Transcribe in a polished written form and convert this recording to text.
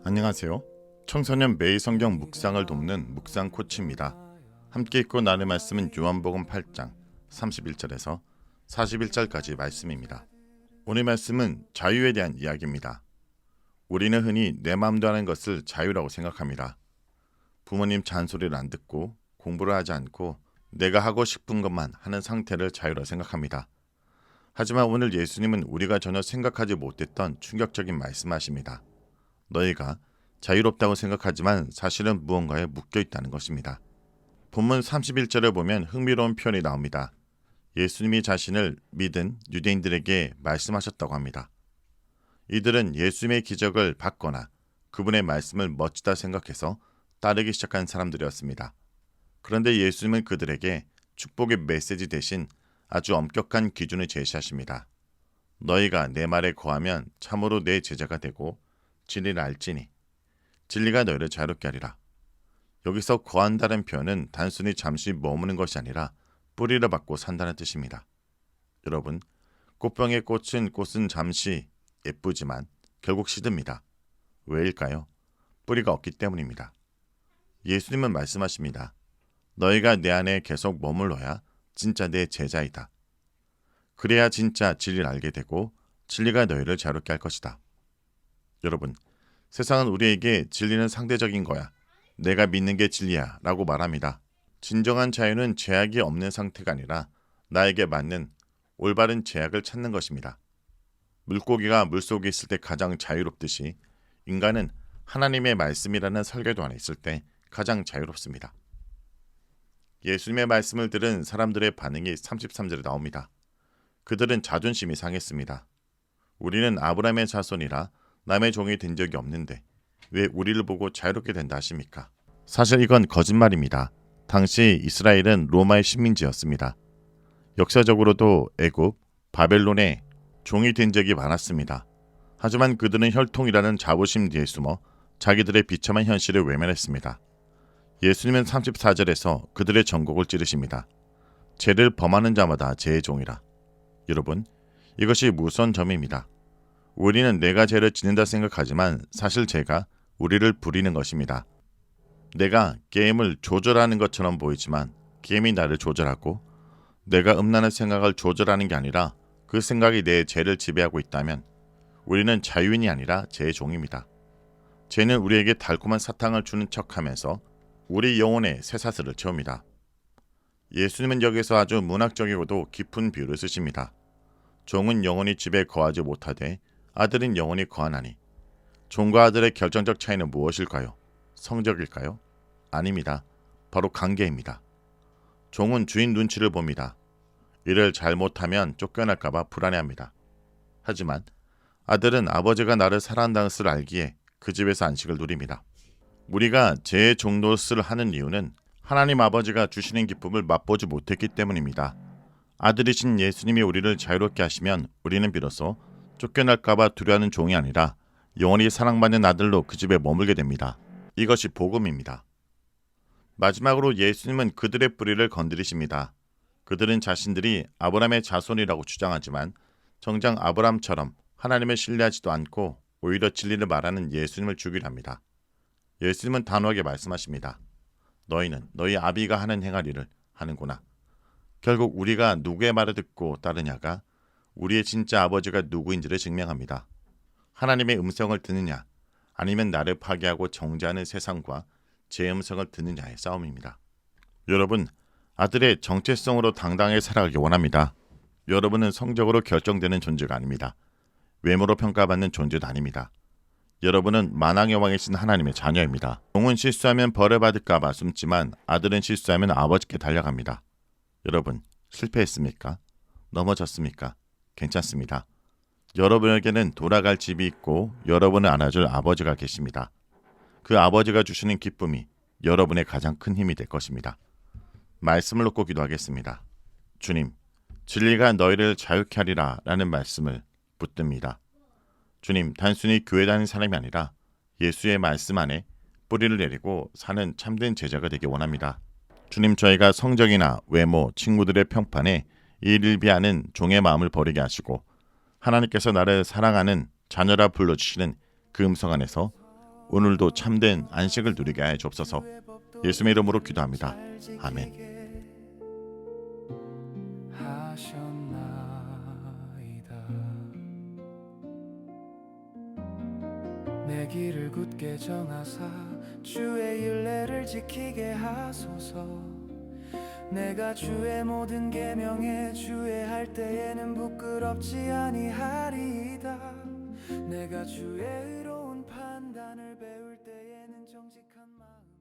안녕하세요. 청소년 매일 성경 묵상을 돕는 묵상 코치입니다. 함께 읽고 나눌 말씀은 요한복음 8장 31절에서 41절까지 말씀입니다. 오늘 말씀은 자유에 대한 이야기입니다. 우리는 흔히 내 마음대로 하는 것을 자유라고 생각합니다. 부모님 잔소리를 안 듣고 공부를 하지 않고 내가 하고 싶은 것만 하는 상태를 자유라 생각합니다. 하지만 오늘 예수님은 우리가 전혀 생각하지 못했던 충격적인 말씀하십니다. 너희가 자유롭다고 생각하지만 사실은 무언가에 묶여 있다는 것입니다. 본문 31절을 보면 흥미로운 표현이 나옵니다. 예수님이 자신을 믿은 유대인들에게 말씀하셨다고 합니다. 이들은 예수님의 기적을 받거나 그분의 말씀을 멋지다 생각해서 따르기 시작한 사람들이었습니다. 그런데 예수님은 그들에게 축복의 메시지 대신 아주 엄격한 기준을 제시하십니다. 너희가 내 말에 거하면 참으로 내 제자가 되고 진리를 알지니 진리가 너희를 자유롭게 하리라. 여기서 거한다는 표현은 단순히 잠시 머무는 것이 아니라 뿌리를 받고 산다는 뜻입니다. 여러분, 꽃병에 꽂힌 꽃은 잠시 예쁘지만 결국 시듭니다. 왜일까요? 뿌리가 없기 때문입니다. 예수님은 말씀하십니다. 너희가 내 안에 계속 머물러야 진짜 내 제자이다. 그래야 진짜 진리를 알게 되고 진리가 너희를 자유롭게 할 것이다. 여러분, 세상은 우리에게 진리는 상대적인 거야. 내가 믿는 게 진리야 라고 말합니다. 진정한 자유는 제약이 없는 상태가 아니라 나에게 맞는 올바른 제약을 찾는 것입니다. 물고기가 물속에 있을 때 가장 자유롭듯이 인간은 하나님의 말씀이라는 설계도 안에 있을 때 가장 자유롭습니다. 예수님의 말씀을 들은 사람들의 반응이 33절에 나옵니다. 그들은 자존심이 상했습니다. 우리는 아브라함의 자손이라 남의 종이 된 적이 없는데 왜 우리를 보고 자유롭게 된다 하십니까? 사실 이건 거짓말입니다. 당시 이스라엘은 로마의 식민지였습니다. 역사적으로도 애굽, 바벨론의 종이 된 적이 많았습니다. 하지만 그들은 혈통이라는 자부심 뒤에 숨어 자기들의 비참한 현실을 외면했습니다. 예수님은 34절에서 그들의 전곡을 찌르십니다. 죄를 범하는 자마다 죄의 종이라. 여러분, 이것이 무서운 점입니다. 우리는 내가 죄를 짓는다 생각하지만 사실 죄가 우리를 부리는 것입니다. 내가 게임을 조절하는 것처럼 보이지만 게임이 나를 조절하고 내가 음란한 생각을 조절하는 게 아니라 그 생각이 내 죄를 지배하고 있다면 우리는 자유인이 아니라 죄의 종입니다. 죄는 우리에게 달콤한 사탕을 주는 척하면서 우리 영혼에 쇠사슬을 채웁니다. 예수님은 여기서 아주 문학적이고도 깊은 비유를 쓰십니다. 종은 영원히 집에 거하지 못하되 아들은 영원히 거하나니. 종과 아들의 결정적 차이는 무엇일까요? 성적일까요? 아닙니다. 바로 관계입니다. 종은 주인 눈치를 봅니다. 일을 잘못하면 쫓겨날까봐 불안해합니다. 하지만 아들은 아버지가 나를 사랑한다는 것을 알기에 그 집에서 안식을 누립니다. 우리가 죄의 종노릇을 하는 이유는 하나님 아버지가 주시는 기쁨을 맛보지 못했기 때문입니다. 아들이신 예수님이 우리를 자유롭게 하시면 우리는 비로소 쫓겨날까봐 두려워하는 종이 아니라 영원히 사랑받는 아들로 그 집에 머물게 됩니다. 이것이 복음입니다. 마지막으로 예수님은 그들의 뿌리를 건드리십니다. 그들은 자신들이 아브라함의 자손이라고 주장하지만 정작 아브라함처럼 하나님을 신뢰하지도 않고 오히려 진리를 말하는 예수님을 죽이려 합니다. 예수님은 단호하게 말씀하십니다. 너희는 너희 아비가 하는 행하리를 하는구나. 결국 우리가 누구의 말을 듣고 따르냐가 우리의 진짜 아버지가 누구인지를 증명합니다. 하나님의 음성을 듣느냐 아니면 나를 파괴하고 정죄하는 세상과 제 음성을 듣느냐의 싸움입니다. 여러분, 아들의 정체성으로 당당하게 살아가기 원합니다. 여러분은 성적으로 결정되는 존재가 아닙니다. 외모로 평가받는 존재도 아닙니다. 여러분은 만왕의 왕이신 하나님의 자녀입니다. 종은 실수하면 벌을 받을까봐 숨지만 아들은 실수하면 아버지께 달려갑니다. 여러분, 실패했습니까? 넘어졌습니까? 괜찮습니다. 여러분에게는 돌아갈 집이 있고 여러분을 안아줄 아버지가 계십니다. 그 아버지가 주시는 기쁨이 여러분의 가장 큰 힘이 될 것입니다. 말씀을 놓고 기도하겠습니다. 주님, 진리가 너희를 자유케 하리라 라는 말씀을 붙듭니다. 주님, 단순히 교회 다니는 사람이 아니라 예수의 말씀 안에 뿌리를 내리고 사는 참된 제자가 되기 원합니다. 주님, 저희가 성적이나 외모, 친구들의 평판에 이를 비하는 종의 마음을 버리게 하시고 하나님께서 나를 사랑하는 자녀라 불러주시는 그 음성 안에서 오늘도 참된 안식을 누리게 하여 주옵소서. 예수님의 이름으로 기도합니다. 아멘. 내 길을 굳게 정하사 주의 율례를 지키게 하소서. 내가 주의 모든 계명에 주의할 때에는 부끄럽지 아니하리이다. 내가 주의 의로운 판단을 배울 때에는 정직한 마음